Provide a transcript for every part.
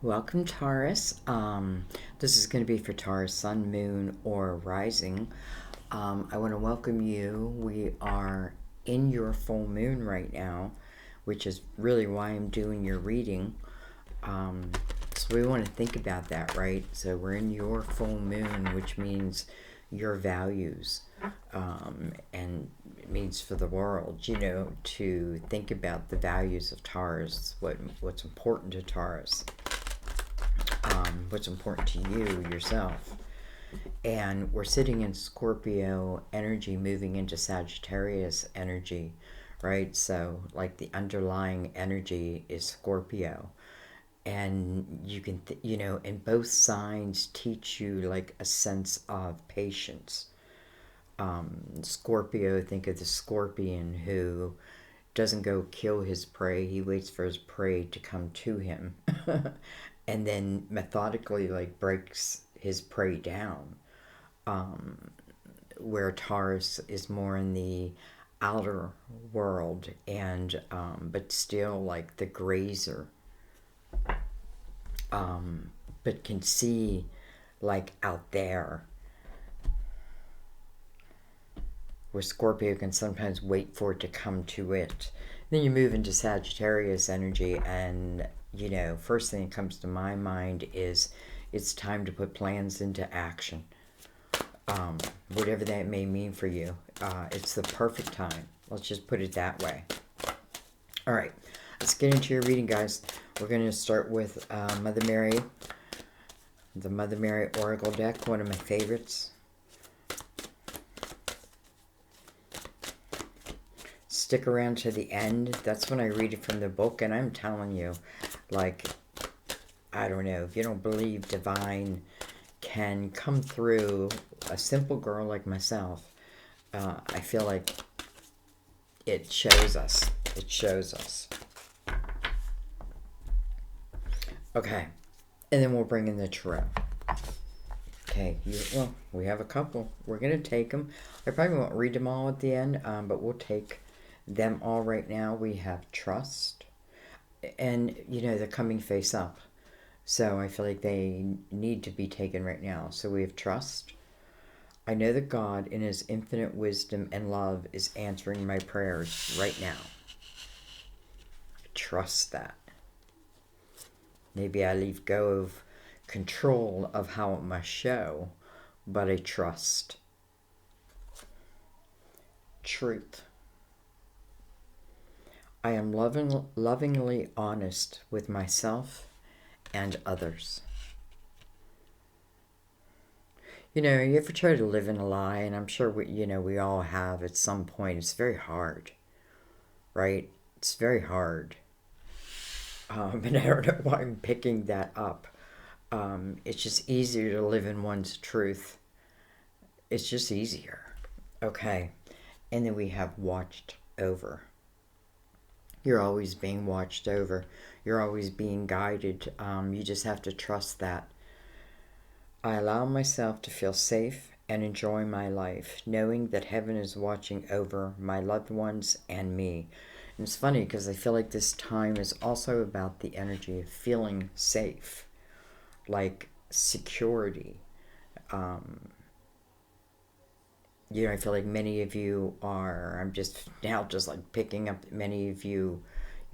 Welcome, Taurus. This is going to be for Taurus, Sun, Moon, or Rising. I want to welcome you. We are in your full moon right now, which is really why I'm doing your reading. So we want to think about that, right? So we're in your full moon, which means your values, and it means for the world, to think about the values of Taurus, what's important to Taurus, what's important to you yourself. And we're sitting in Scorpio energy, moving into Sagittarius energy, right? So, like, the underlying energy is Scorpio. And you can, and both signs teach you like a sense of patience. Scorpio, think of the scorpion who doesn't go kill his prey, he waits for his prey to come to him. And then methodically, like, breaks his prey down. Where Taurus is more in the outer world, and but still like the grazer, but can see like out there, where Scorpio can sometimes wait for it to come to it. Then you move into Sagittarius energy, and first thing that comes to my mind is it's time to put plans into action. Whatever that may mean for you, it's the perfect time. Let's just put it that way. All right, let's get into your reading, guys. We're going to start with Mother Mary, the Mother Mary Oracle deck, one of my favorites. Stick around to the end. That's when I read it from the book, and I'm telling you, like, I don't know, if you don't believe divine can come through a simple girl like myself, I feel like it shows us. It shows us. Okay, and then we'll bring in the tarot. Okay, well, we have a couple. We're going to take them. I probably won't read them all at the end, but we'll take them all right now. We have trust, and they're coming face up. So I feel like they need to be taken right now. So we have trust. I know that God, in His infinite wisdom and love, is answering my prayers right now. Trust that. Maybe I leave go of control of how it must show, but I trust. Truth. I am lovingly honest with myself and others. You ever try to live in a lie? And I'm sure we all have at some point. It's very hard, right? It's very hard. And I don't know why I'm picking that up. It's just easier to live in one's truth. It's just easier. Okay. And then we have watched over. You're always being watched over. You're always being guided. You just have to trust that. I allow myself to feel safe and enjoy my life, knowing that heaven is watching over my loved ones and me. And it's funny because I feel like this time is also about the energy of feeling safe, like security. I feel like many of you are, I'm just now just like picking up, many of you,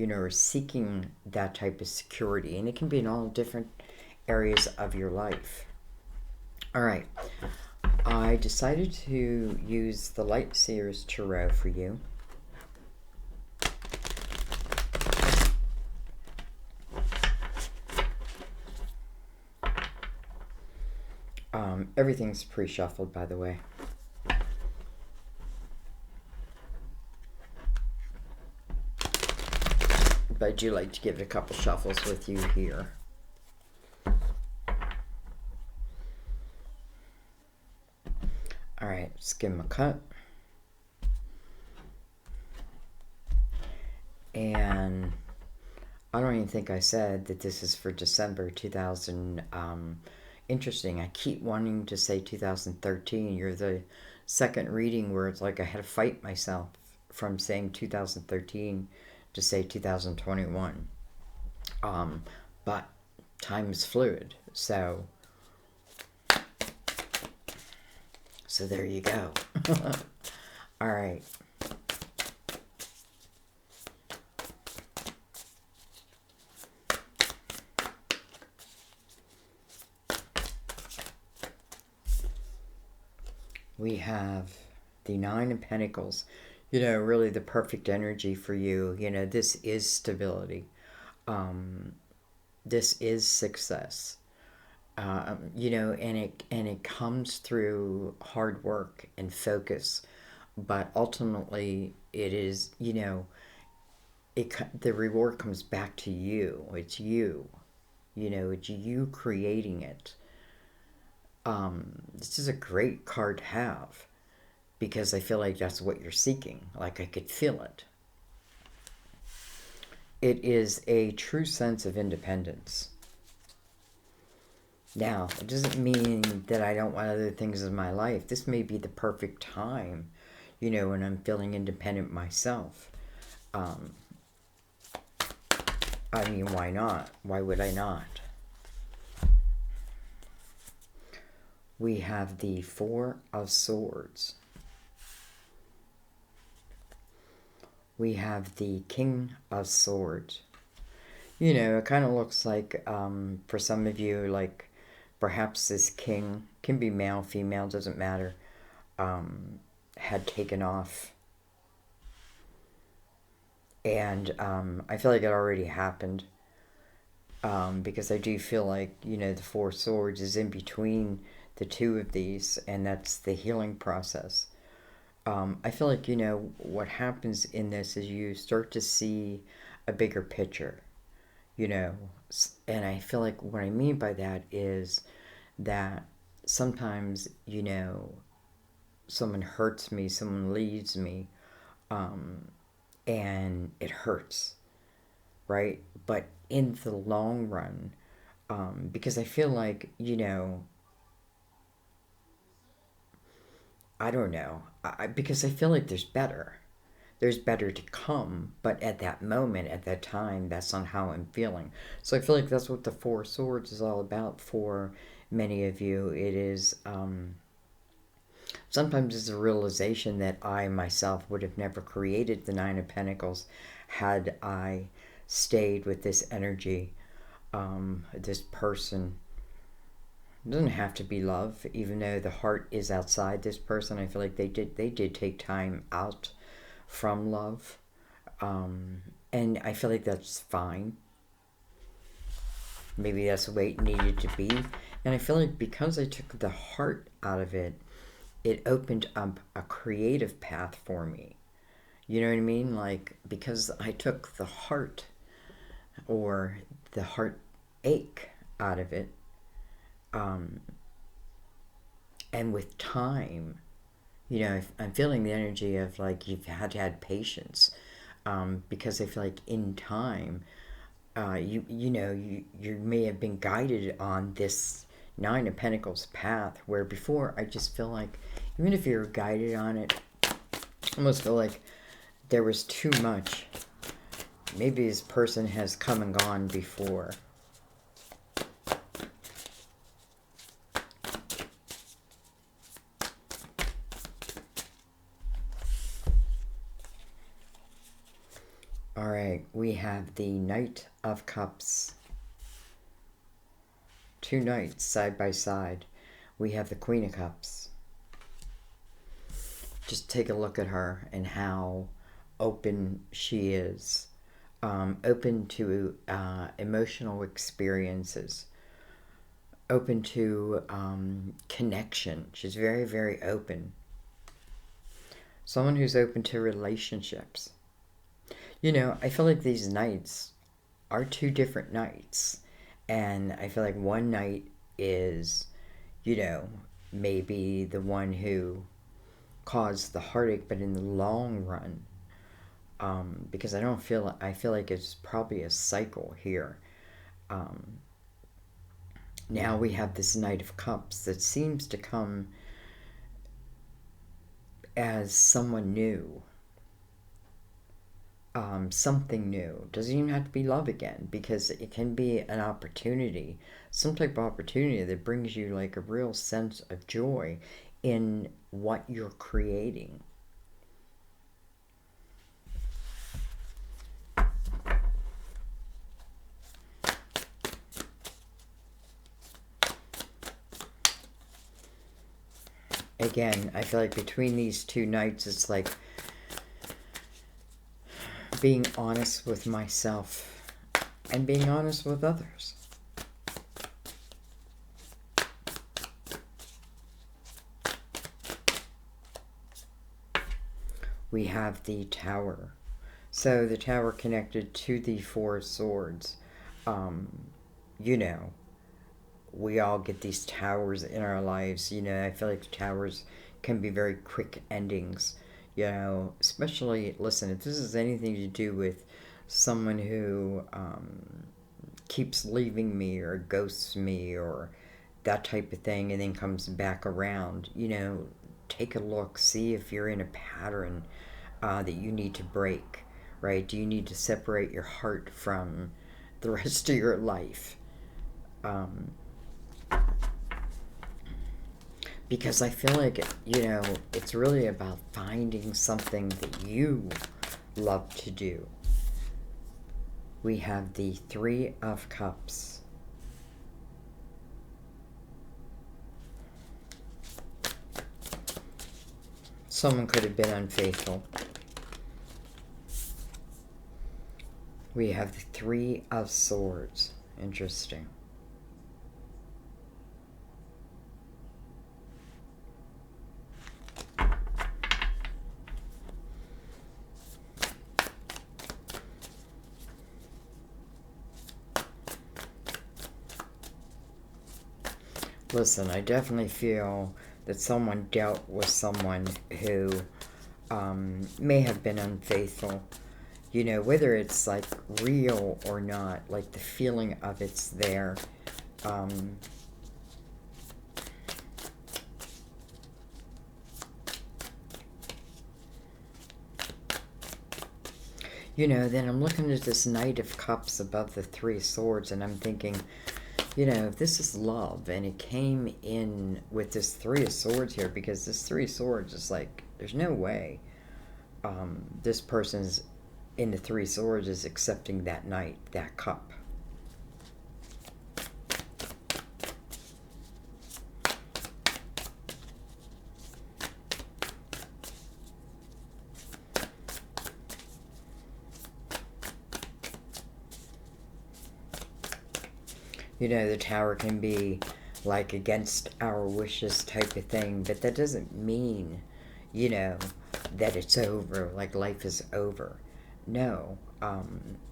are seeking that type of security. And it can be in all different areas of your life. All right, I decided to use the Light Seers Tarot for you. Everything's pre-shuffled, by the way. But I do like to give it a couple shuffles with you here. All right, let's give them a cut. And I don't even think I said that this is for December 2000. Interesting. I keep wanting to say 2013. You're the second reading where it's like I had to fight myself from saying 2013 to say 2021. But time is fluid. So there you go. All right. We have the Nine of Pentacles. You know, really the perfect energy for you. You know, this is stability. This is success. You know, and it comes through hard work and focus, but ultimately it is, you know, the reward comes back to you. It's you. You know, it's you creating it. This is a great card to have because I feel like that's what you're seeking. Like I could feel it. It is a true sense of independence. Now, it doesn't mean that I don't want other things in my life. This may be the perfect time, you know, when I'm feeling independent myself. I mean, why not? Why would I not? We have the Four of Swords. We have the King of Swords. You know, it kind of looks like, for some of you, like, perhaps this king, can be male, female, doesn't matter, had taken off. And I feel like it already happened. Because I do feel like, you know, the Four Swords is in between the two of these, and that's the healing process. I feel like, you know, what happens in this is you start to see a bigger picture, you know, and I feel like what I mean by that is that sometimes, you know, someone hurts me, someone leaves me, and it hurts, right? But in the long run, because I feel like, you know, I don't know, because I feel like there's better. There's better to come, but at that moment, at that time, that's not how I'm feeling. So I feel like that's what the Four Swords is all about for many of you. It is, sometimes it's a realization that I myself would have never created the Nine of Pentacles had I stayed with this energy, this person. It doesn't have to be love, even though the heart is outside this person. I feel like they did take time out from love, and I feel like that's fine. Maybe that's the way it needed to be. And I feel like because I took the heart out of it, it opened up a creative path for me. You know what I mean? Like, because I took the heart or the heartache out of it, and with time, you know, I'm feeling the energy of like you've had to have patience, because I feel like in time, you know, you may have been guided on this Nine of Pentacles path, where before I just feel like even if you're guided on it, I almost feel like there was too much. Maybe this person has come and gone before. All right, we have the Knight of Cups. Two knights side by side. We have the Queen of Cups. Just take a look at her and how open she is. Open to emotional experiences. Open to connection. She's very, very open. Someone who's open to relationships. You know, I feel like these knights are two different knights. And I feel like one knight is, you know, maybe the one who caused the heartache, but in the long run, because I feel like it's probably a cycle here. Now we have this Knight of Cups that seems to come as someone new. something new. Doesn't even have to be love again, because it can be an opportunity, some type of opportunity that brings you like a real sense of joy in what you're creating. Again, I feel like between these two nights, it's like being honest with myself and being honest with others. We have the Tower. So the Tower connected to the Four of Swords. You know, we all get these towers in our lives. You know, I feel like the towers can be very quick endings. You know, especially, listen, if this is anything to do with someone who keeps leaving me or ghosts me or that type of thing and then comes back around, you know, take a look, see if you're in a pattern that you need to break, right? Do you need to separate your heart from the rest of your life? Because I feel like, you know, it's really about finding something that you love to do. We have the Three of Cups. Someone could have been unfaithful. We have the Three of Swords. Interesting. Listen, I definitely feel that someone dealt with someone who may have been unfaithful. You know, whether it's like real or not, like the feeling of it's there. You know, then I'm looking at this Knight of Cups above the Three of Swords, and I'm thinking, you know, if this is love, and it came in with this Three of Swords here, because this Three of Swords is like, there's no way this person's in the Three of Swords is accepting that knight, that cup. You know, the Tower can be like against our wishes type of thing, but that doesn't mean, you know, that it's over, like life is over. No,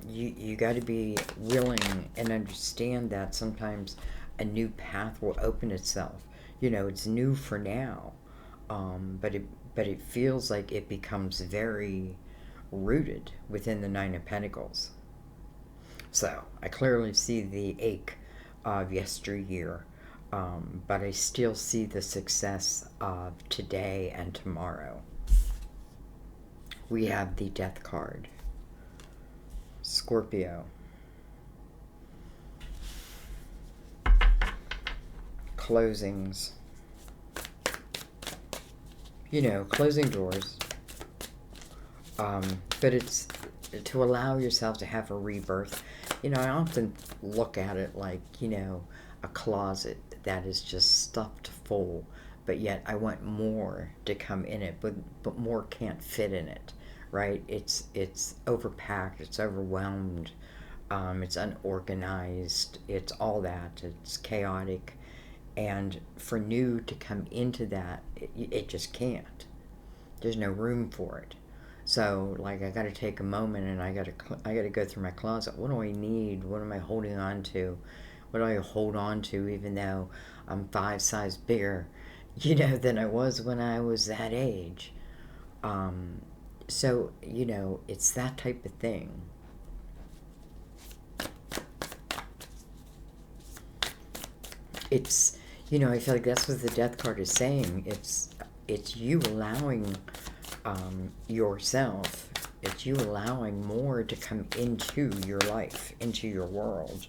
you got to be willing and understand that sometimes a new path will open itself. You know, it's new for now, but it feels like it becomes very rooted within the Nine of Pentacles. So I clearly see the ache of yesteryear, but I still see the success of today and tomorrow. We have the Death card. Scorpio. Closings. You know, closing doors. But it's to allow yourself to have a rebirth. You know, I often look at it like, you know, a closet that is just stuffed full, but yet I want more to come in it, but more can't fit in it, right? It's overpacked, it's overwhelmed, it's unorganized, it's all that, it's chaotic, and for new to come into that, it just can't. There's no room for it. So, like, I got to take a moment and I got to go through my closet. What do I need? What am I holding on to? What do I hold on to, even though I'm 5 sizes bigger, you know, than I was when I was that age? So, you know, it's that type of thing. It's, you know, I feel like that's what the Death card is saying. It's you allowing yourself, it's about you allowing more to come into your life, into your world.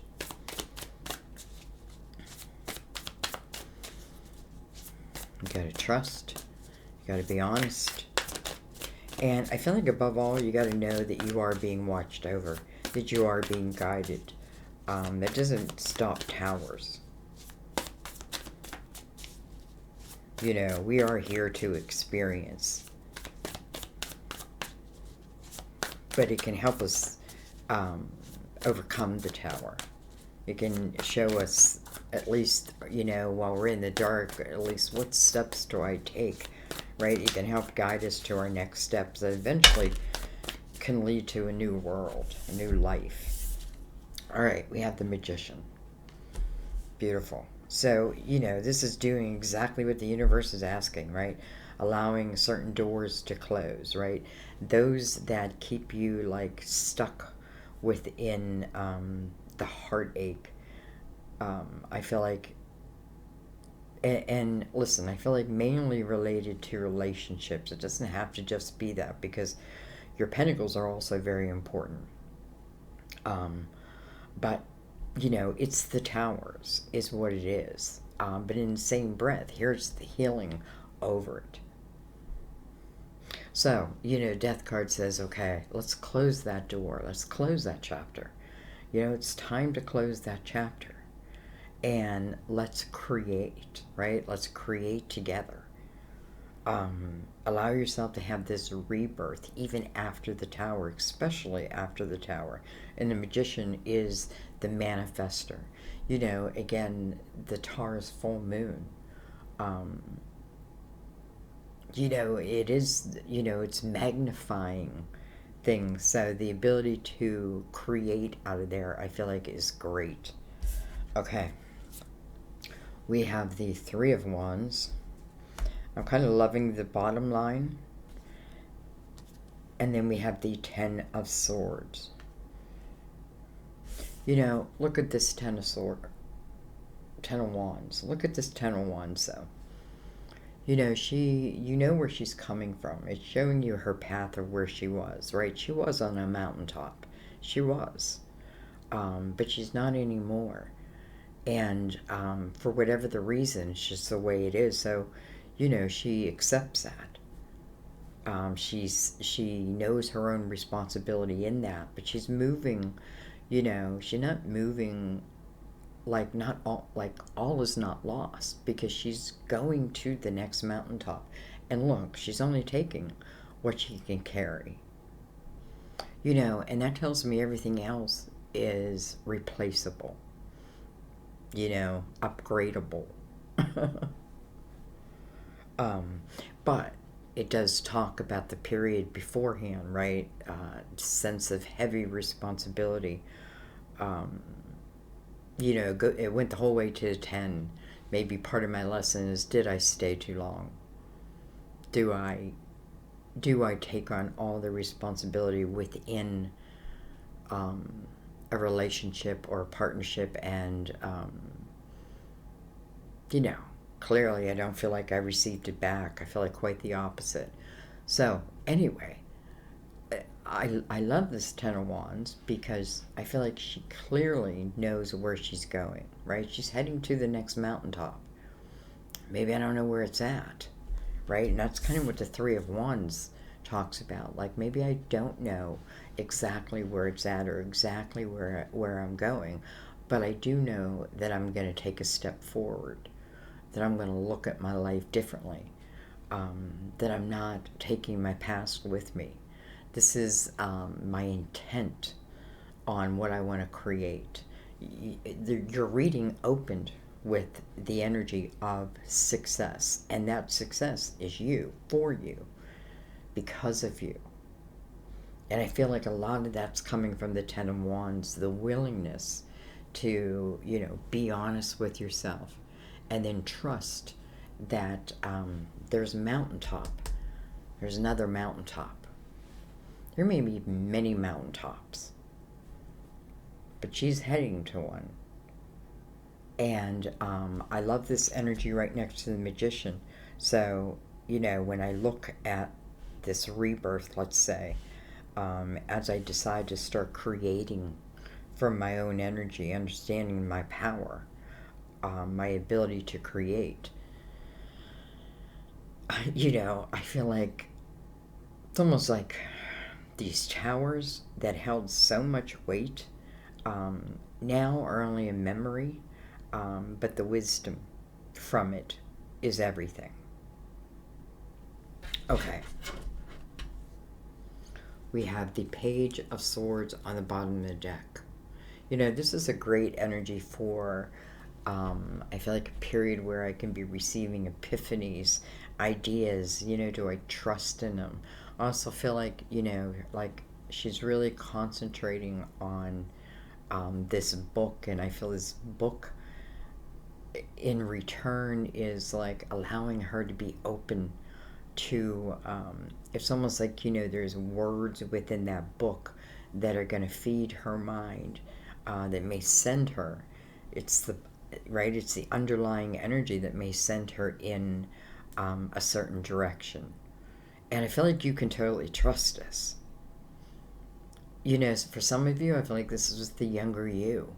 You gotta trust. You gotta be honest. And I feel like above all, you gotta know that you are being watched over, that you are being guided. That doesn't stop Towers. You know, we are here to experience. But it can help us overcome the Tower. It can show us, at least, you know, while we're in the dark, at least what steps do I take, right? It can help guide us to our next steps that eventually can lead to a new world, a new life. All right, we have the Magician. Beautiful. So, you know, this is doing exactly what the universe is asking, right? Allowing certain doors to close, right? Those that keep you, like, stuck within the heartache. I feel like, and listen, I feel like mainly related to relationships. It doesn't have to just be that, because your pentacles are also very important. But, you know, it's the Towers is what it is. But in the same breath, here's the healing over it. So, you know, Death card says, okay, let's close that door. Let's close that chapter. You know, it's time to close that chapter. And let's create, right? Let's create together. Allow yourself to have this rebirth even after the Tower, especially after the Tower. And the Magician is the manifester. You know, again, the Taurus full moon. You know, it is, you know, it's magnifying things. So the ability to create out of there, I feel like, is great. Okay. We have the Three of Wands. I'm kind of loving the bottom line. And then we have the Ten of Swords. You know, look at this Ten of Wands. Look at this Ten of Wands, though. You know, you know where she's coming from. It's showing you her path of where she was, right? She was on a mountaintop. She was. But she's not anymore. And for whatever the reason, it's just the way it is. So, you know, she accepts that. She knows her own responsibility in that, but she's moving, you know, she's not moving like all is not lost, because she's going to the next mountaintop. And look, she's only taking what she can carry. You know, and that tells me everything else is replaceable. You know, upgradable. But it does talk about the period beforehand, right? Sense of heavy responsibility. You know, it went the whole way to 10. Maybe part of my lesson is, did I stay too long? Do I take on all the responsibility within a relationship or a partnership? And, you know, clearly I don't feel like I received it back. I feel like quite the opposite. So, anyway, I love this Ten of Wands, because I feel like she clearly knows where she's going, right? She's heading to the next mountaintop. Maybe I don't know where it's at, right? And that's kind of what the Three of Wands talks about. Like, maybe I don't know exactly where it's at or exactly where I'm going, but I do know that I'm going to take a step forward, that I'm going to look at my life differently, that I'm not taking my past with me. This is my intent on what I want to create. Your reading opened with the energy of success, and that success is you, for you, because of you. And I feel like a lot of that's coming from the Ten of Wands, the willingness to, you know, be honest with yourself, and then trust that there's a mountaintop. There's another mountaintop. There may be many mountaintops, but she's heading to one. And I love this energy right next to the Magician. So, you know, when I look at this rebirth, let's say, as I decide to start creating from my own energy, understanding my power, my ability to create. I feel like it's almost like these towers that held so much weight now are only a memory, but the wisdom from it is everything. Okay. We have the Page of Swords on the bottom of the deck. This is a great energy for, I feel like a period where I can be receiving epiphanies, ideas, do I trust in them? I also feel like, like she's really concentrating on this book, and I feel this book in return is like allowing her to be open to, it's almost like, there's words within that book that are going to feed her mind, that may send her. It's the right. It's the underlying energy that may send her in a certain direction, and I feel like you can totally trust this. For some of you, I feel like this is the younger you.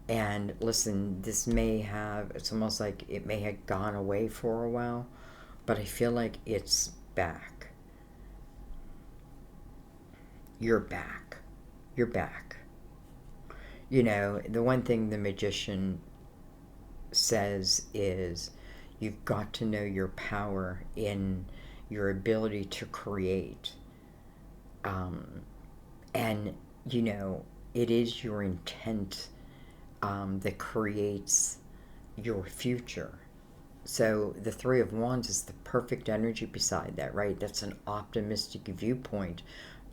And listen, this may have, it's almost like it may have gone away for a while, but I feel like it's back. You're back. You're back. The one thing the magician says is you've got to know your power in your ability to create. And, it is your intent that creates your future. So the Three of Wands is the perfect energy beside that, right? That's an optimistic viewpoint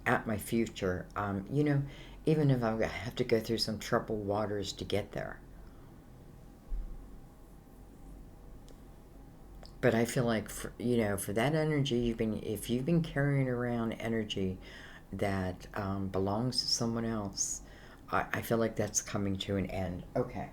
at my future. Even if I have to go through some troubled waters to get there. But I feel like, for that energy, if you've been carrying around energy that belongs to someone else, I feel like that's coming to an end. Okay.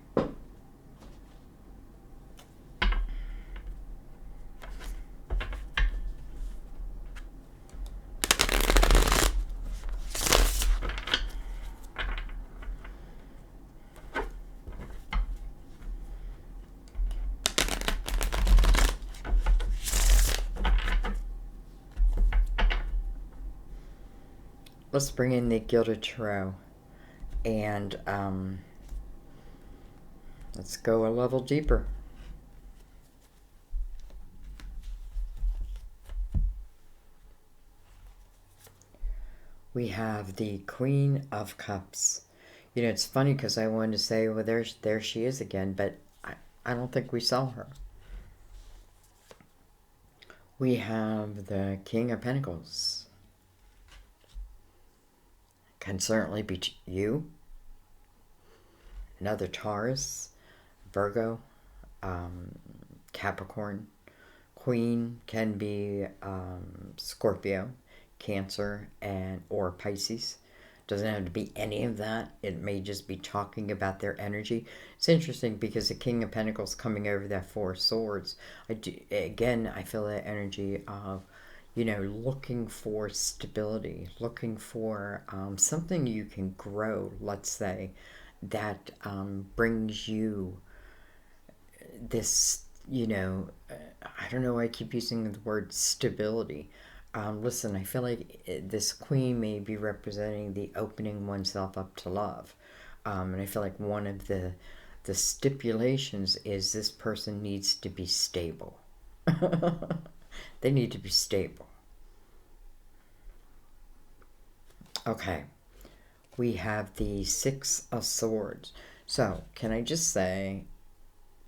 Let's bring in the Gilded Tarot, and let's go a level deeper. We have the Queen of Cups. It's funny because I wanted to say, well, there she is again, but I don't think we saw her. We have the King of Pentacles. Can certainly be you. Another Taurus, Virgo, Capricorn. Queen can be Scorpio, Cancer, or Pisces. Doesn't have to be any of that. It may just be talking about their energy. It's interesting because the King of Pentacles coming over that Four of Swords. I feel that energy of, looking for stability, looking for something you can grow, let's say, that brings you this, I don't know why I keep using the word stability. Listen, I feel like this queen may be representing the opening oneself up to love. And I feel like one of the stipulations is this person needs to be stable. They need to be stable. Okay. We have the Six of Swords. So, can I just say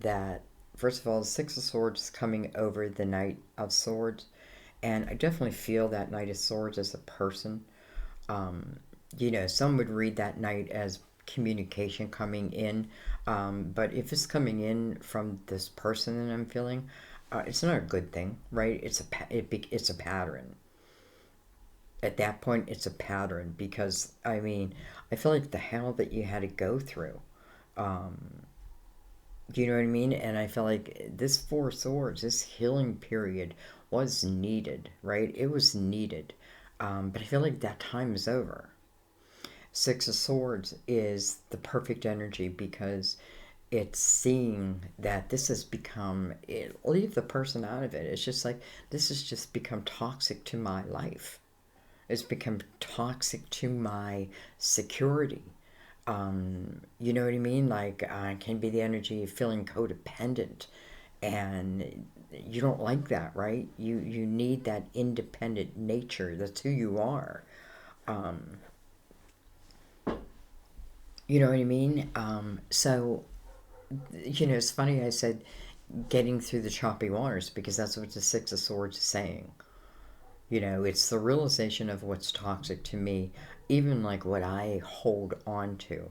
that, first of all, the Six of Swords is coming over the Knight of Swords. And I definitely feel that Knight of Swords as a person. Some would read that Knight as communication coming in. But if it's coming in from this person that I'm feeling, it's not a good thing, right? It's a pattern. At that point, it's a pattern because, I feel like the hell that you had to go through. Do you know what I mean? And I feel like this Four of Swords, this healing period was needed, right? It was needed. But I feel like that time is over. Six of Swords is the perfect energy because it's seeing that this has become, leave the person out of it. It's just like, this has just become toxic to my life. It's become toxic to my security. You know what I mean? Like, can be the energy of feeling codependent, and you don't like that, right? You need that independent nature. That's who you are. Um, you know what I mean? So it's funny I said getting through the choppy waters because that's what the Six of Swords is saying. It's the realization of what's toxic to me, even like what I hold on to,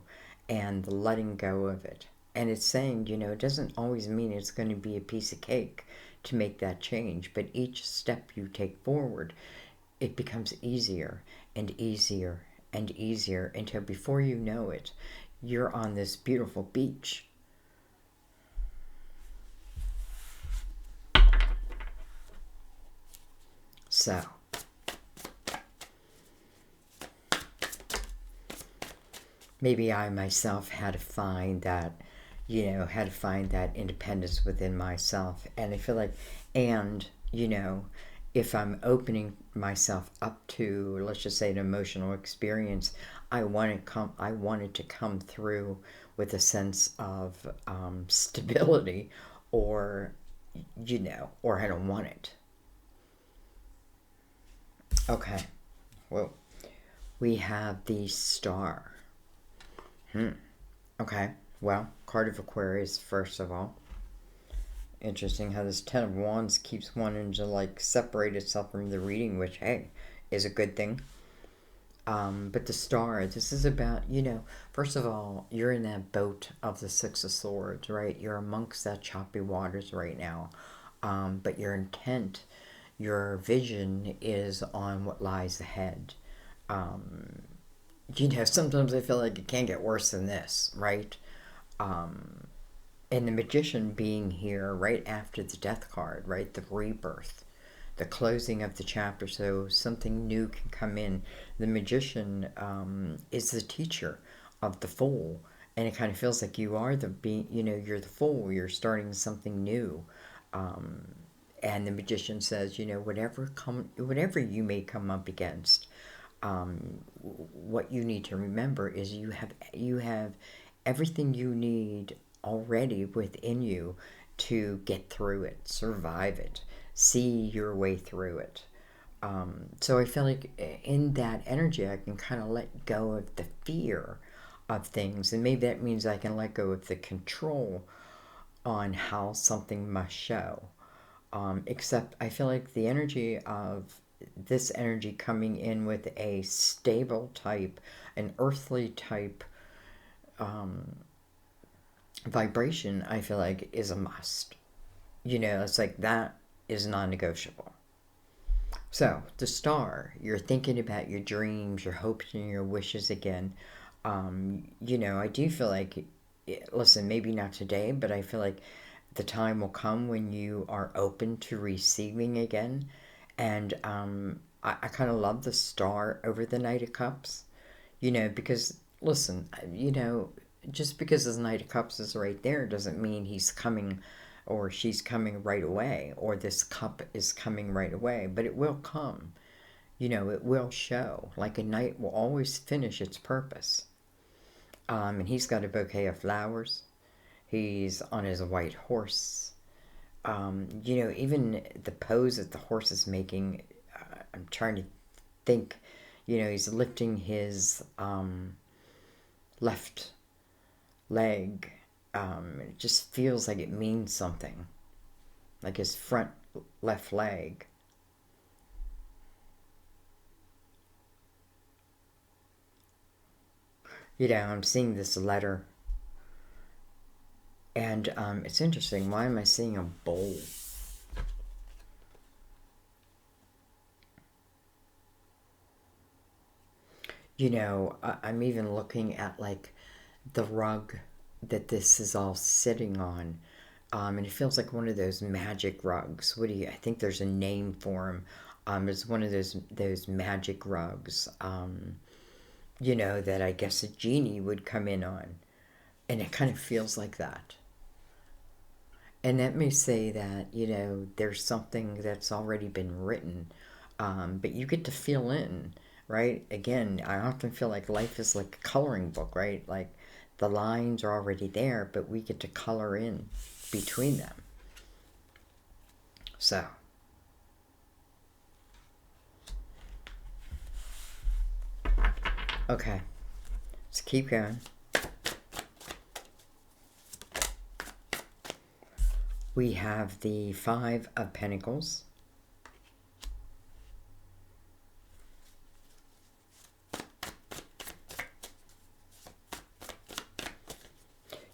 and the letting go of it. And it's saying, it doesn't always mean it's going to be a piece of cake to make that change, but each step you take forward, it becomes easier and easier and easier until before you know it, you're on this beautiful beach. So, maybe I myself had to find that, had to find that independence within myself. And I feel like, and, if I'm opening myself up to, let's just say, an emotional experience, I wanted to come through with a sense of stability, or, or I don't want it. Okay, well, we have the Star. Okay, well, card of Aquarius, first of all. Interesting how this Ten of Wands keeps wanting to, like, separate itself from the reading, which, hey, is a good thing. But the Star, this is about, first of all, you're in that boat of the Six of Swords, right? You're amongst that choppy waters right now. But your intent, your vision is on what lies ahead. Um, Sometimes I feel like it can't get worse than this, right? Um, and the Magician being here right after the Death card, right? The rebirth, the closing of the chapter, so something new can come in. The Magician is the teacher of the Fool, and it kind of feels like you are you're the Fool. You're starting something new. Um, and the Magician says, whatever you may come up against, what you need to remember is you have everything you need already within you to get through it, survive it, see your way through it. So I feel like in that energy, I can kind of let go of the fear of things, and maybe that means I can let go of the control on how something must show. Except I feel like the energy of this energy coming in with a stable type, an earthly type um, vibration, I feel like is a must. It's like that is non negotiable. So, the Star, you're thinking about your dreams, your hopes, and your wishes again. I do feel like, listen, maybe not today, but I feel like the time will come when you are open to receiving again. And I kind of love the Star over the Knight of Cups, because, listen, just because the Knight of Cups is right there doesn't mean he's coming or she's coming right away, or this cup is coming right away, but it will come. It will show. Like a knight will always finish its purpose. And he's got a bouquet of flowers. He's on his white horse. Even the pose that the horse is making, I'm trying to think, he's lifting his left leg. It just feels like it means something. Like his front left leg. I'm seeing this letter. And it's interesting. Why am I seeing a bowl? I'm even looking at, like, the rug that this is all sitting on. And it feels like one of those magic rugs. I think there's a name for them. It's one of those magic rugs, you know, that I guess a genie would come in on. And it kind of feels like that. And that may say that, you know, there's something that's already been written, but you get to fill in, right? Again, I often feel like life is like a coloring book, right? Like the lines are already there, but we get to color in between them. So, okay, let's keep going. We have the Five of Pentacles.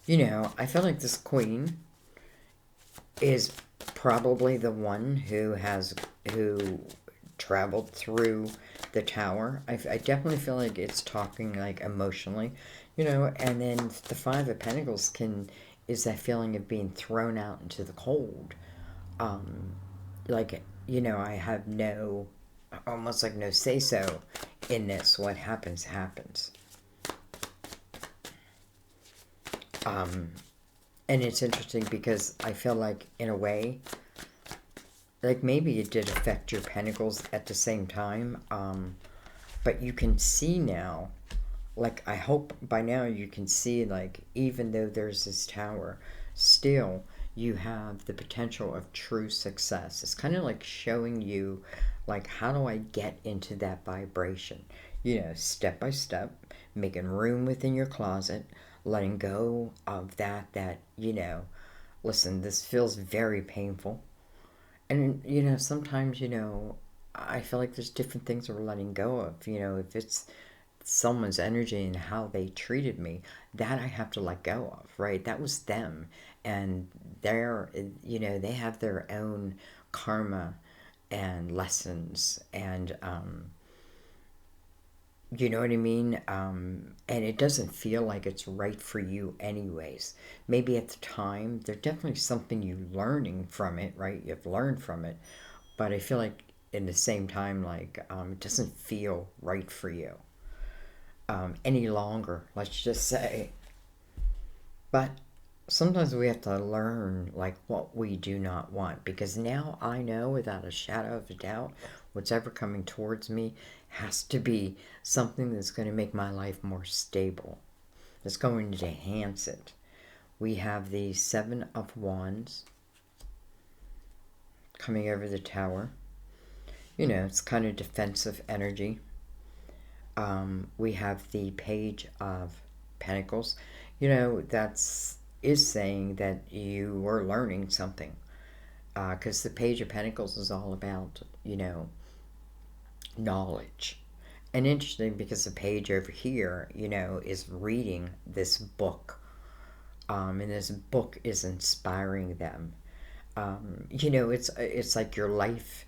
You know, I feel like this queen is probably the one who traveled through the tower. I definitely feel like it's talking like emotionally, you know. And then the Five of Pentacles is that feeling of being thrown out into the cold. Um, like, you know, I have almost like no say so in this. What happens happens. Um, and it's interesting because I feel like in a way, like maybe it did affect your pentacles at the same time, but you can see now, like I hope by now you can see, like even though there's this tower, still you have the potential of true success. It's kind of like showing you, like, how do I get into that vibration, you know, step by step, making room within your closet, letting go of that, you know, listen, this feels very painful. And, you know, sometimes, you know, I feel like there's different things we're letting go of. You know, if it's someone's energy and how they treated me, that I have to let go of, right? That was them. And they're, you know, they have their own karma and lessons. And, you know what I mean? And it doesn't feel like it's right for you, anyways. Maybe at the time, there's definitely something you're learning from it, right? You've learned from it. But I feel like in the same time, like, it doesn't feel right for you any longer, let's just say. But sometimes we have to learn, like, what we do not want, because now I know without a shadow of a doubt what's ever coming towards me has to be something that's going to make my life more stable, that's going to enhance it. We have the Seven of Wands coming over the tower. You know, it's kind of defensive energy. We have the Page of Pentacles. You know, is saying that you were learning something. Because the Page of Pentacles is all about, you know, knowledge. And interesting because the page over here, you know, is reading this book. And this book is inspiring them. You know, it's like your life,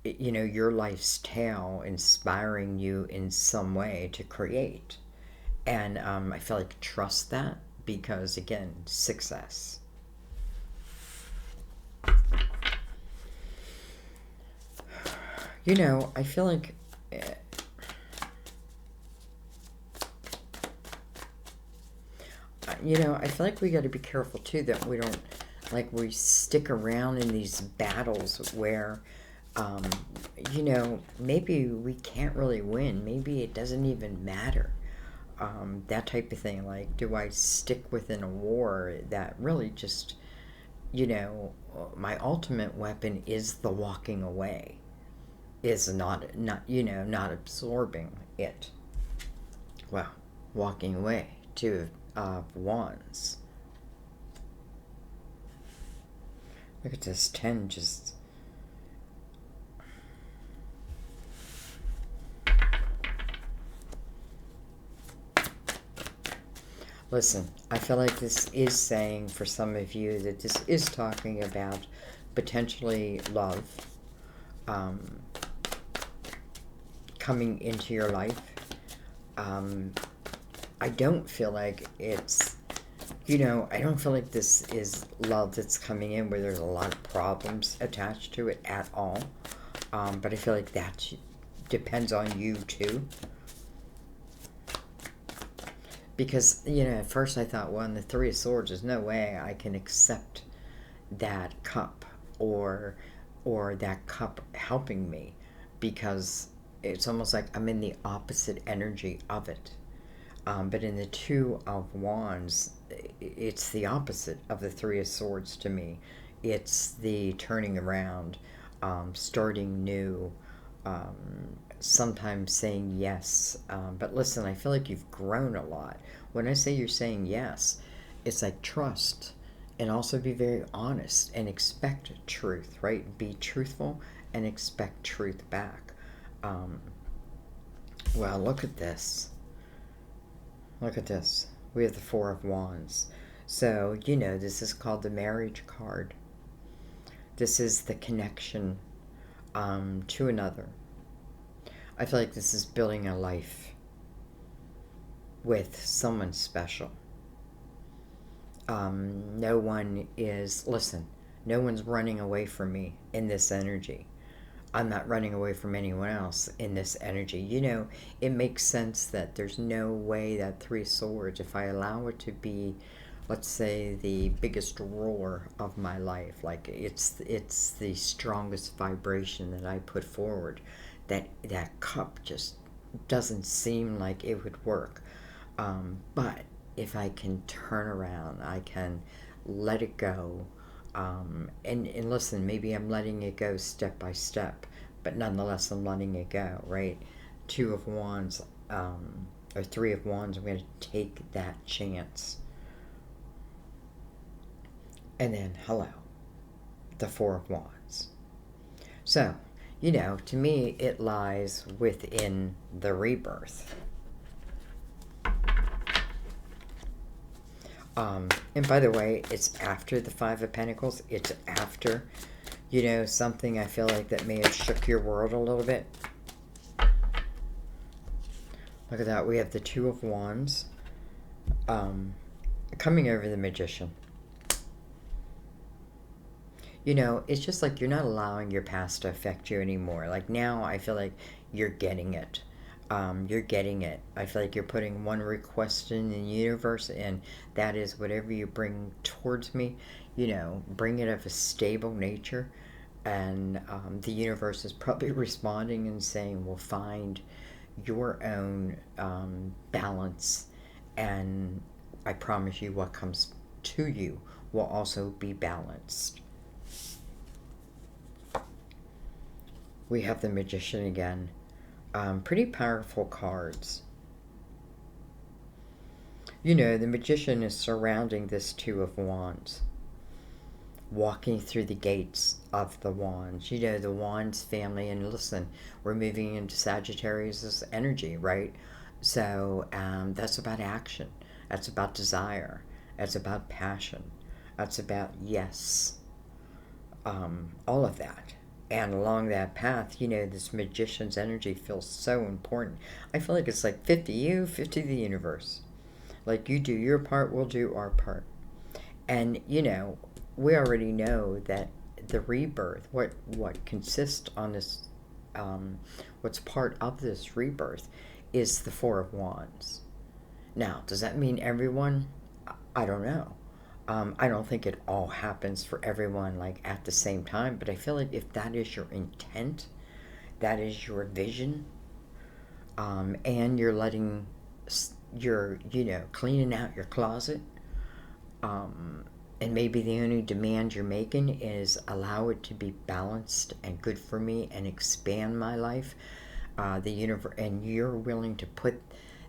you know, your life's tale inspiring you in some way to create. And I feel like trust that because, again, success. You know, I feel like you know, I feel like we got to be careful too that we don't, like, we stick around in these battles where, um, you know, maybe we can't really win. Maybe it doesn't even matter. That type of thing. Like, do I stick within a war that really just, you know, my ultimate weapon is the walking away, is not you know, not absorbing it. Well, walking away. Two of Wands. Look at this 10 just. Listen, I feel like this is saying for some of you that this is talking about potentially love um, coming into your life. I don't feel like it's, you know, I don't feel like this is love that's coming in where there's a lot of problems attached to it at all. But I feel like that depends on you too. Because, at first I thought, well, in the Three of Swords, there's no way I can accept that cup or that cup helping me, because it's almost like I'm in the opposite energy of it. But in the Two of Wands, it's the opposite of the Three of Swords to me. It's the turning around, starting new, sometimes saying yes. But listen, I feel like you've grown a lot. When I say you're saying yes, it's like trust and also be very honest and expect truth, right? Be truthful and expect truth back. Um, well, look at this. Look at this. We have the Four of Wands. So, this is called the marriage card. This is the connection to another. I feel like this is building a life with someone special. No one is, listen, no one's running away from me in this energy. I'm not running away from anyone else in this energy. It makes sense that there's no way that Three Swords, if I allow it to be, let's say, the biggest roar of my life, like it's the strongest vibration that I put forward, that cup just doesn't seem like it would work. But if I can turn around, I can let it go. And listen, maybe I'm letting it go step by step, but nonetheless, I'm letting it go, right? Two of Wands, or Three of Wands, I'm going to take that chance. And then, hello, the Four of Wands. So, to me, it lies within the rebirth. And by the way, it's after the Five of Pentacles. It's after, something I feel like that may have shook your world a little bit. Look at that. We have the Two of Wands coming over the Magician. It's just like you're not allowing your past to affect you anymore. Like now, I feel like you're getting it. You're getting it. I feel like you're putting one request in the universe, and that is whatever you bring towards me, bring it of a stable nature. And the universe is probably responding and saying, well, find your own balance. And I promise you, what comes to you will also be balanced. We have the Magician again. Pretty powerful cards. The Magician is surrounding this Two of Wands, walking through the gates of the Wands. The Wands family, and listen, we're moving into Sagittarius' energy, right? So that's about action. That's about desire. That's about passion. That's about yes. All of that. And along that path, this Magician's energy feels so important. I feel like it's like 50 you, 50 the universe. Like you do your part, we'll do our part. And, we already know that the rebirth, what consists on this, what's part of this rebirth is the Four of Wands. Now, does that mean everyone? I don't know. I don't think it all happens for everyone like at the same time, but I feel like if that is your intent, that is your vision, and you're letting, you're, cleaning out your closet, and maybe the only demand you're making is allow it to be balanced and good for me and expand my life, the universe, and you're willing to put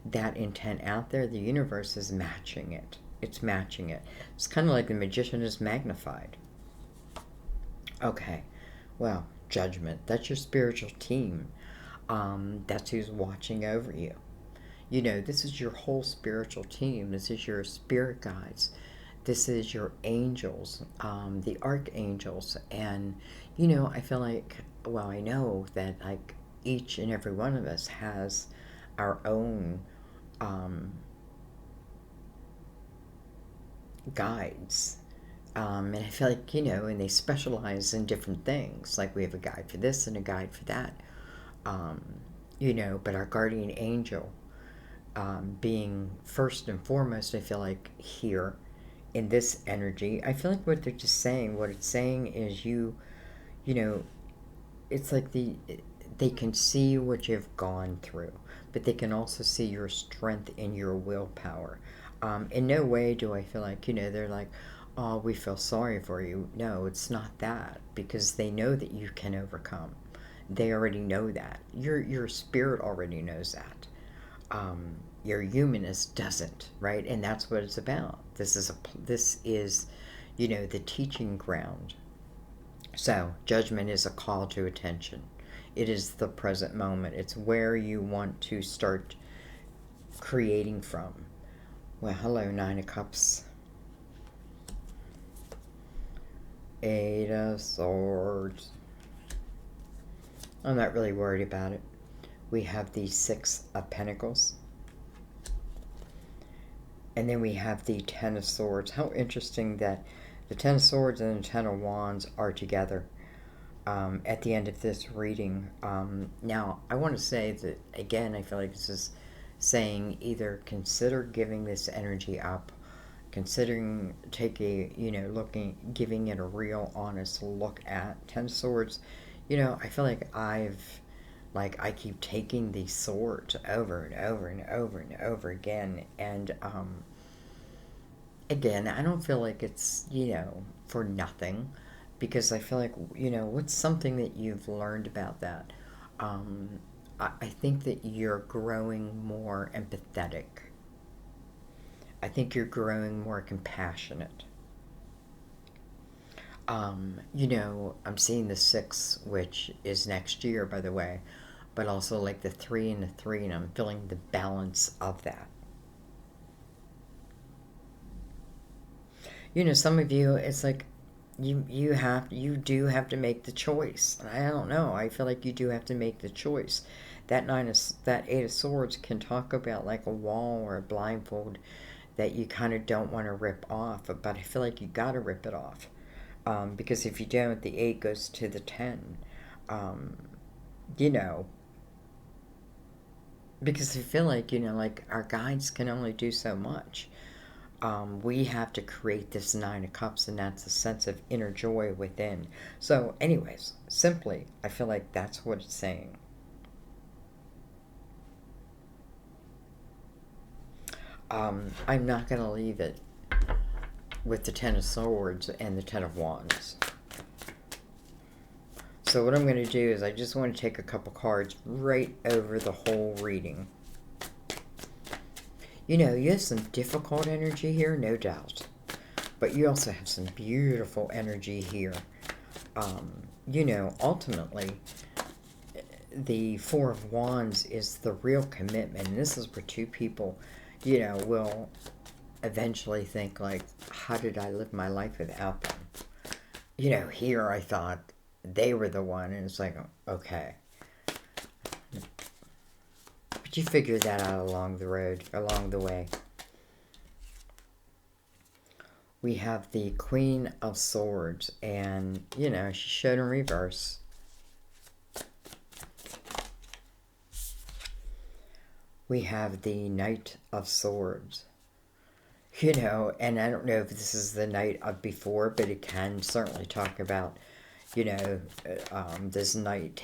that intent out there, the universe is matching it. It's matching it. It's kind of like the Magician is magnified. Okay, well, Judgment. That's your spiritual team. That's who's watching over you. This is your whole spiritual team. This is your spirit guides. This is your angels, the archangels. And, I feel like, well, I know that like each and every one of us has our own guides, And I feel like, and they specialize in different things. Like we have a guide for this and a guide for that. Um, but our guardian angel, being first and foremost, I feel like here in this energy, I feel like what they're just saying, what it's saying is you know, it's like they can see what you've gone through, but they can also see your strength and your willpower. In no way do I feel like, they're like, oh, we feel sorry for you. No, it's not that, because they know that you can overcome. They already know that. Your spirit already knows that. Your humanness doesn't, right? And that's what it's about. This is the teaching ground. So, judgment is a call to attention. It is the present moment. It's where you want to start creating from. Well, hello, Nine of Cups. Eight of Swords. I'm not really worried about it. We have the Six of Pentacles. And then we have the Ten of Swords. How interesting that the Ten of Swords and the Ten of Wands are together at the end of this reading. Now, I want to say that, again, I feel like this is saying either consider giving this energy up, considering giving it a real honest look at. Ten of Swords, I feel like I keep taking these swords over and over and over and over again. And again, I don't feel like it's, for nothing, because I feel like, what's something that you've learned about that? I think that you're growing more empathetic. I think you're growing more compassionate. I'm seeing the 6, which is next year, by the way, but also like the 3 and the 3, and I'm feeling the balance of that. Some of you, it's like you do have to make the choice. And I don't know. I feel like you do have to make the choice. That 8 of Swords can talk about like a wall or a blindfold that you kind of don't want to rip off, but I feel like you got to rip it off. Because if you don't, the 8 goes to the 10. Um, you know, because I feel like, like our guides can only do so much. We have to create this 9 of Cups, and that's a sense of inner joy within. So, anyways, simply, I feel like that's what it's saying. I'm not going to leave it with the 10 of Swords and the 10 of Wands. So what I'm going to do is I just want to take a couple cards right over the whole reading. You have some difficult energy here, no doubt. But you also have some beautiful energy here. Ultimately, the 4 of Wands is the real commitment. And this is where two people, will eventually think, like, how did I live my life without them? Here I thought they were the one, and it's like, okay. But you figure that out along the way. We have the Queen of Swords, and, she showed in reverse. We have the Knight of Swords. And I don't know if this is the night of before, but it can certainly talk about, this knight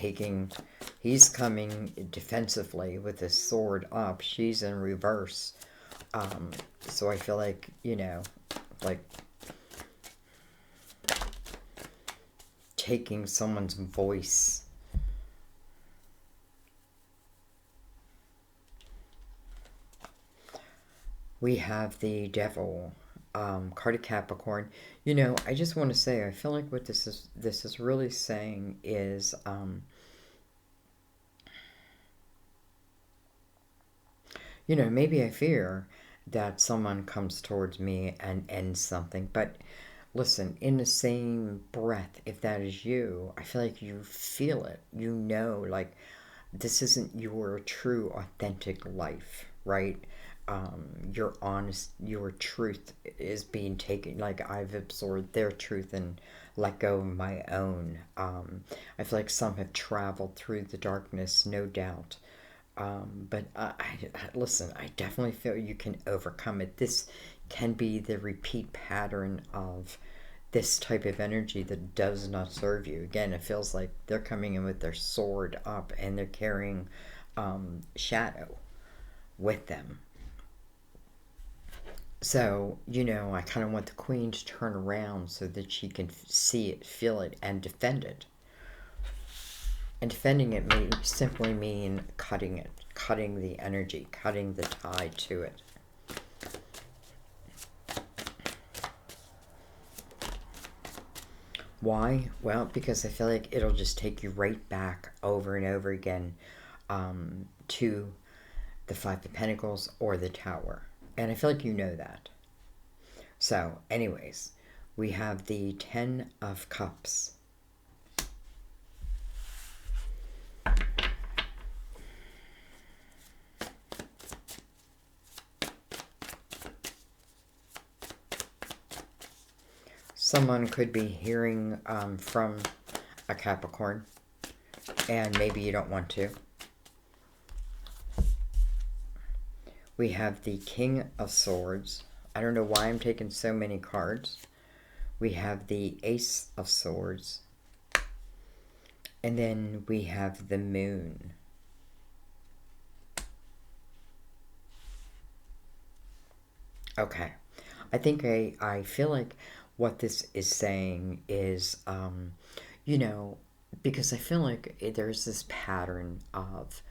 he's coming defensively with his sword up. She's in reverse. So I feel like, like taking someone's voice. We have the Devil, card of Capricorn. I just want to say, I feel like what this is really saying is, maybe I fear that someone comes towards me and ends something. But listen, in the same breath, if that is you, I feel like you feel it. Like, this isn't your true, authentic life, right? your honest, your truth is being taken. Like I've absorbed their truth and let go of my own. I feel like some have traveled through the darkness, no doubt. But listen, I definitely feel you can overcome it. This can be the repeat pattern of this type of energy that does not serve you. Again, it feels like they're coming in with their sword up and they're carrying shadow with them. So, I kind of want the queen to turn around so that she can see it, feel it, and defend it. And defending it may simply mean cutting it, cutting the energy, cutting the tie to it. Why? Well, because I feel like it'll just take you right back over and over again to the Five of Pentacles or the Tower. And I feel like you know that. So, anyways, we have the Ten of Cups. Someone could be hearing from a Capricorn, and maybe you don't want to. We have the King of Swords. I don't know why I'm taking so many cards. We have the Ace of Swords. And then we have the Moon. Okay. I think I feel like what this is saying is, because I feel like there's this pattern of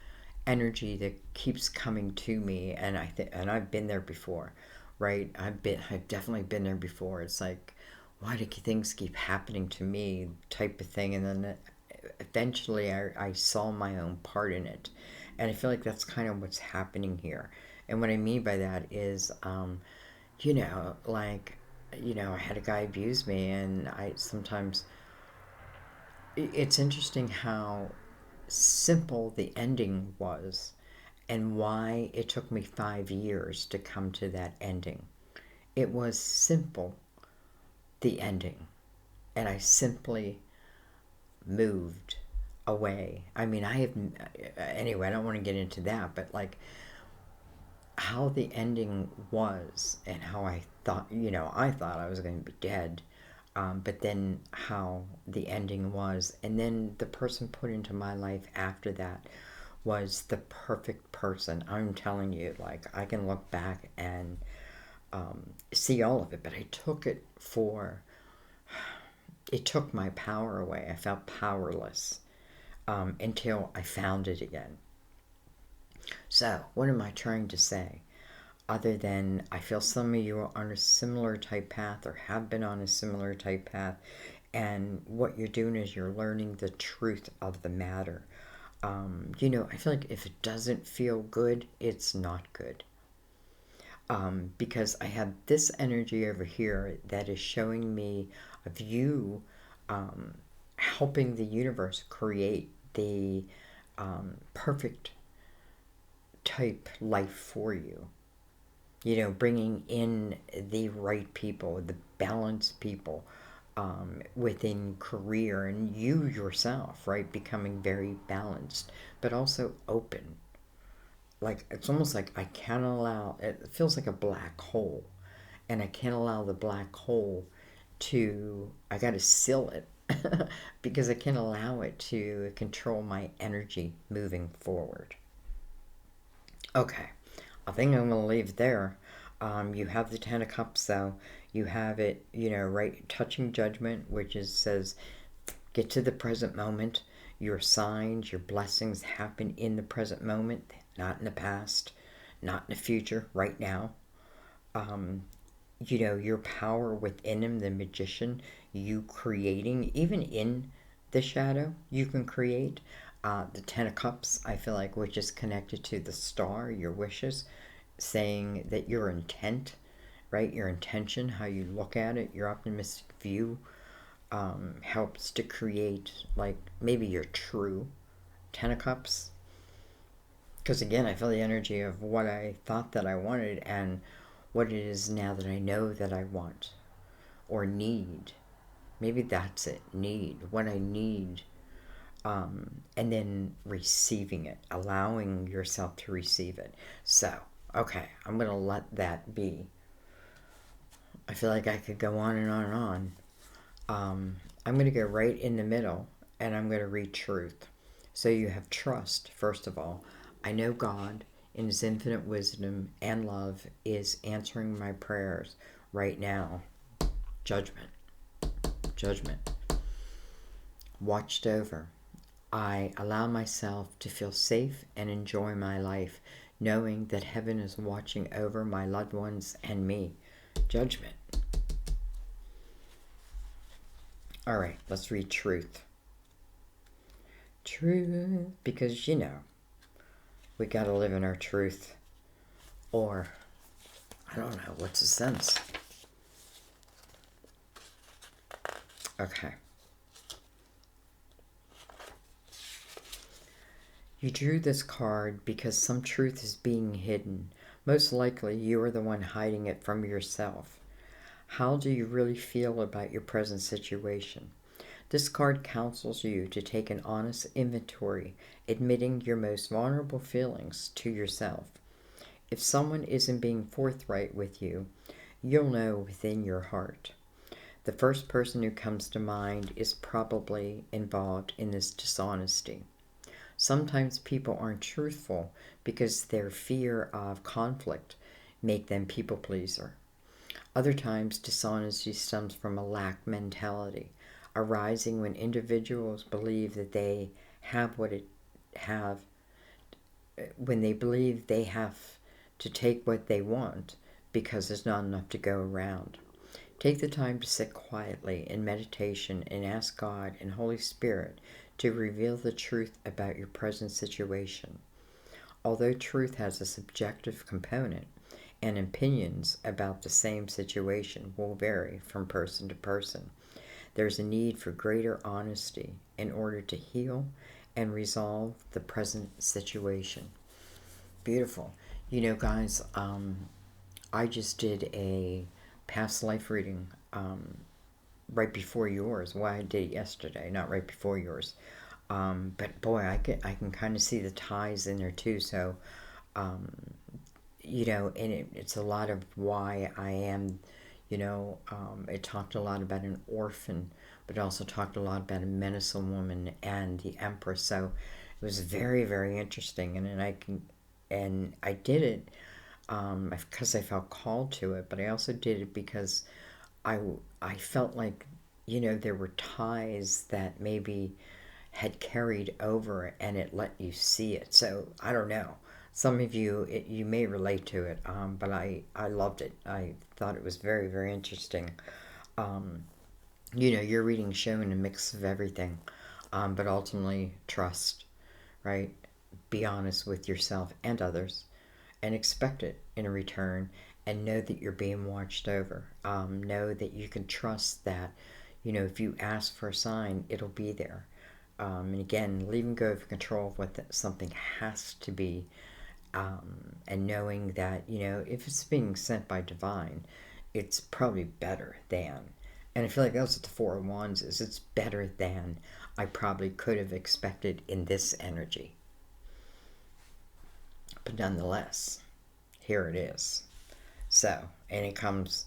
energy that keeps coming to me, and and I've been there before, right? I've definitely been there before. It's like, why do things keep happening to me, type of thing, and then eventually I saw my own part in it, and I feel like that's kind of what's happening here. And what I mean by that is, like, I had a guy abuse me, and I sometimes it's interesting how simple the ending was and why it took me 5 years to come to that ending. It was simple, the ending, and I simply moved away. I mean, anyway, I don't want to get into that, but like how the ending was and how I thought, I thought I was going to be dead. But then how the ending was, and then the person put into my life after that was the perfect person. I'm telling you, like, I can look back and see all of it, but it took my power away. I felt powerless until I found it again. So, what am I trying to say? Other than I feel some of you are on a similar type path or have been on a similar type path, and what you're doing is you're learning the truth of the matter. I feel like if it doesn't feel good, it's not good. Because I have this energy over here that is showing me of you helping the universe create the perfect type life for you. Bringing in the right people, the balanced people within career, and you yourself, right, becoming very balanced, but also open. Like, it's almost like I can't allow, it feels like a black hole, and I can't allow the black hole I got to seal it because I can't allow it to control my energy moving forward. Okay, I think I'm going to leave it there. You have the Ten of Cups, though. You have it, right, touching judgment, which says, get to the present moment. Your signs, your blessings happen in the present moment, not in the past, not in the future, right now. Your power within him, the magician, you creating, even in the shadow, you can create. The Ten of Cups, I feel like, which is connected to the star, your wishes, saying that your intent, right, your intention, how you look at it, your optimistic view, helps to create, like, maybe your true Ten of Cups. Because again, I feel the energy of what I thought that I wanted and what it is now that I know that I want or need. Maybe that's it. Need. What I need. And then receiving it. Allowing yourself to receive it. So, okay. I'm going to let that be. I feel like I could go on and on and on. I'm going to go right in the middle and I'm going to read truth. So you have trust, first of all. I know God, in His infinite wisdom and love, is answering my prayers right now. Judgment. Judgment. Watched over. I allow myself to feel safe and enjoy my life, knowing that heaven is watching over my loved ones and me. Judgment. All right, let's read truth. Truth, because we got to live in our truth. Or, I don't know, what's the sense? Okay. You drew this card because some truth is being hidden. Most likely, you are the one hiding it from yourself. How do you really feel about your present situation? This card counsels you to take an honest inventory, admitting your most vulnerable feelings to yourself. If someone isn't being forthright with you, you'll know within your heart. The first person who comes to mind is probably involved in this dishonesty. Sometimes people aren't truthful because their fear of conflict make them people pleaser. Other times, dishonesty stems from a lack mentality, arising when individuals believe that they have when they believe they have to take what they want because there's not enough to go around. Take the time to sit quietly in meditation and ask God and Holy Spirit to reveal the truth about your present situation. Although truth has a subjective component, and opinions about the same situation will vary from person to person, there's a need for greater honesty in order to heal and resolve the present situation. Beautiful. Guys, I just did a past life reading right before yours. Well, I did it yesterday, not right before yours. But boy, I can kind of see the ties in there too. So, and it's a lot of why I am, it talked a lot about an orphan, but also talked a lot about a medicine woman and the empress. So it was very, very interesting. And I did it because I felt called to it, but I also did it because I, I felt like, there were ties that maybe had carried over and it let you see it. So I don't know. Some of you, you may relate to it, but I loved it. I thought it was very, very interesting. Um, your reading showing a mix of everything, but ultimately trust, right? Be honest with yourself and others and expect it in return and know that you're being watched over. Know that you can trust that, if you ask for a sign, it'll be there. And again, leaving go of control of what something has to be, and knowing that, if it's being sent by divine, it's probably better than. And I feel like that's what the Four of Wands is. It's better than I probably could have expected in this energy. But nonetheless, here it is. So, and it comes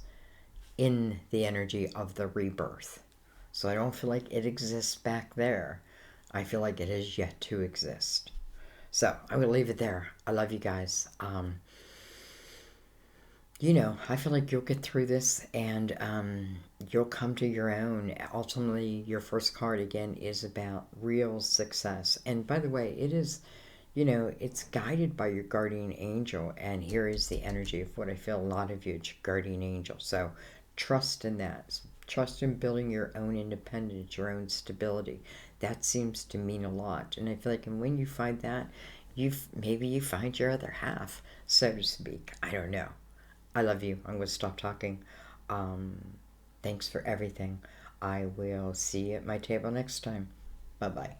in the energy of the rebirth. So I don't feel like it exists back there. I feel like it is yet to exist. So I'm going to leave it there. I love you guys. I feel like you'll get through this and you'll come to your own. Ultimately, your first card again is about real success. And by the way, it is, it's guided by your guardian angel. And here is the energy of what I feel a lot of you, it's your guardian angel. So trust in that. Trust in building your own independence, your own stability. That seems to mean a lot. And I feel like, and when you find that, maybe you find your other half, so to speak. I don't know. I love you. I'm going to stop talking. Thanks for everything. I will see you at my table next time. Bye-bye.